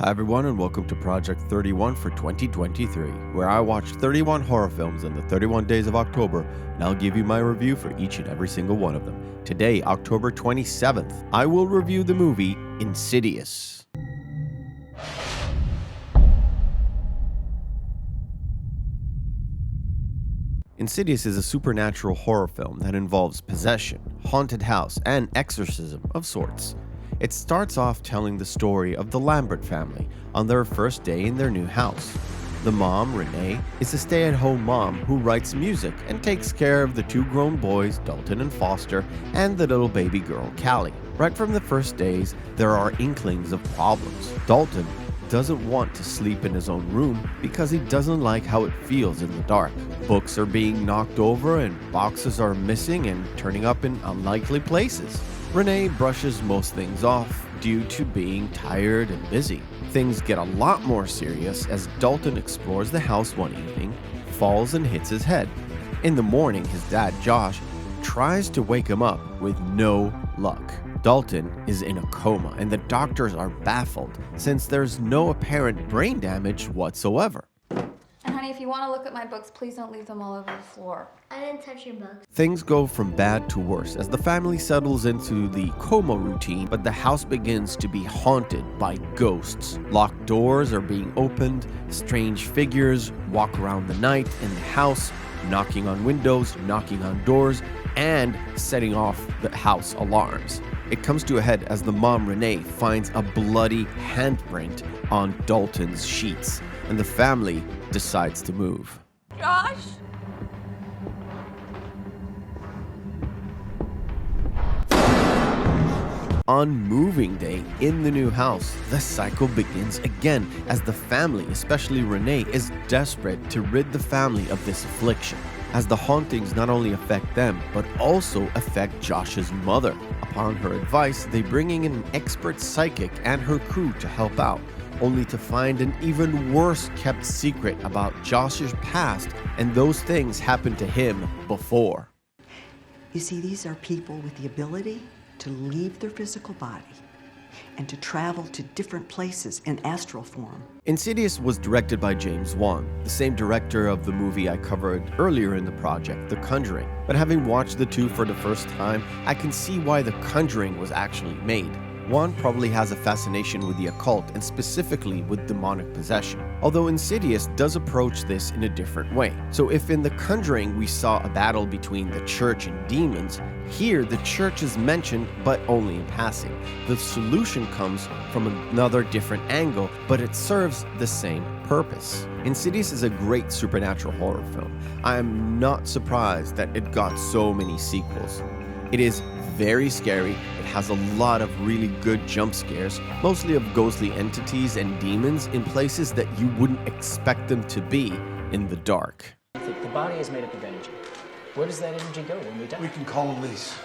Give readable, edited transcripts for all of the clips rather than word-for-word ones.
Hi everyone and welcome to Project 31 for 2023, where I watch 31 horror films in the 31 days of October, and I'll give you my review for each and every single one of them. Today, October 27th, I will review the movie Insidious. Insidious is a supernatural horror film that involves possession, haunted house, and exorcism of sorts. It starts off telling the story of the Lambert family on their first day in their new house. The mom, Renee, is a stay-at-home mom who writes music and takes care of the two grown boys, Dalton and Foster, and the little baby girl, Callie. Right from the first days, there are inklings of problems. Dalton doesn't want to sleep in his own room because he doesn't like how it feels in the dark. Books are being knocked over and boxes are missing and turning up in unlikely places. Renee brushes most things off due to being tired and busy. Things get a lot more serious as Dalton explores the house one evening, falls and hits his head. In the morning, his dad, Josh, tries to wake him up with no luck. Dalton is in a coma and the doctors are baffled since there's no apparent brain damage whatsoever. And honey, if you want to look at my books, please don't leave them all over the floor. I didn't touch your books. Things go from bad to worse as the family settles into the coma routine, but the house begins to be haunted by ghosts. Locked doors are being opened, strange figures walk around the night in the house, knocking on windows, knocking on doors, and setting off the house alarms. It comes to a head as the mom, Renee, finds a bloody handprint on Dalton's sheets, and the family decides to move. Josh? On moving day in the new house, the cycle begins again as the family, especially Renee, is desperate to rid the family of this affliction, as the hauntings not only affect them, but also affect Josh's mother. Upon her advice, they bring in an expert psychic and her crew to help out, only to find an even worse kept secret about Josh's past, and those things happened to him before. You see, these are people with the ability to leave their physical body and to travel to different places in astral form. Insidious was directed by James Wan, the same director of the movie I covered earlier in the project, The Conjuring. But having watched the two for the first time, I can see why The Conjuring was actually made. Wan probably has a fascination with the occult and specifically with demonic possession, although Insidious does approach this in a different way. So if in The Conjuring we saw a battle between the church and demons, here the church is mentioned but only in passing. The solution comes from another different angle, but it serves the same purpose. Insidious is a great supernatural horror film. I am not surprised that it got so many sequels. It is very scary. It has a lot of really good jump scares, mostly of ghostly entities and demons in places that you wouldn't expect them to be in the dark. The body is made up of energy. Where does that energy go when we die? We can call Elise.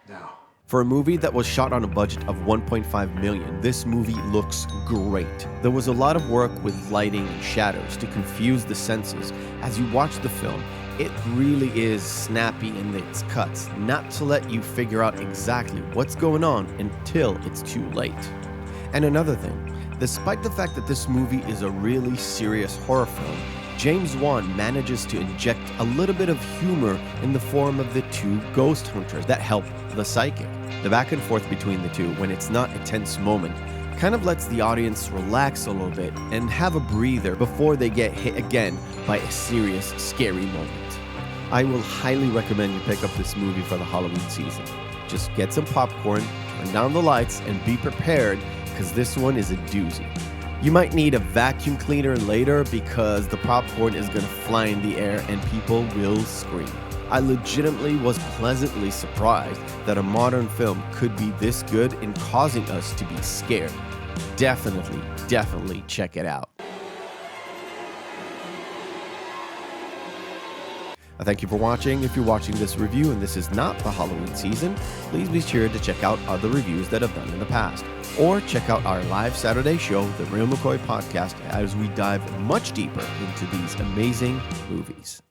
Now. For a movie that was shot on a budget of $1.5 million, this movie looks great. There was a lot of work with lighting and shadows to confuse the senses. As you watch the film, it really is snappy in its cuts, not to let you figure out exactly what's going on until it's too late. And another thing, despite the fact that this movie is a really serious horror film, James Wan manages to inject a little bit of humor in the form of the two ghost hunters that help the psychic. The back and forth between the two, when it's not a tense moment, kind of lets the audience relax a little bit and have a breather before they get hit again by a serious, scary moment. I will highly recommend you pick up this movie for the Halloween season. Just get some popcorn, turn down the lights, and be prepared because this one is a doozy. You might need a vacuum cleaner later because the popcorn is going to fly in the air and people will scream. I legitimately was pleasantly surprised that a modern film could be this good in causing us to be scared. Definitely check it out. I thank you for watching. If you're watching this review and this is not the Halloween season, please be sure to check out other reviews that I've done in the past. Or check out our live Saturday show, The Real McCoy Podcast, as we dive much deeper into these amazing movies.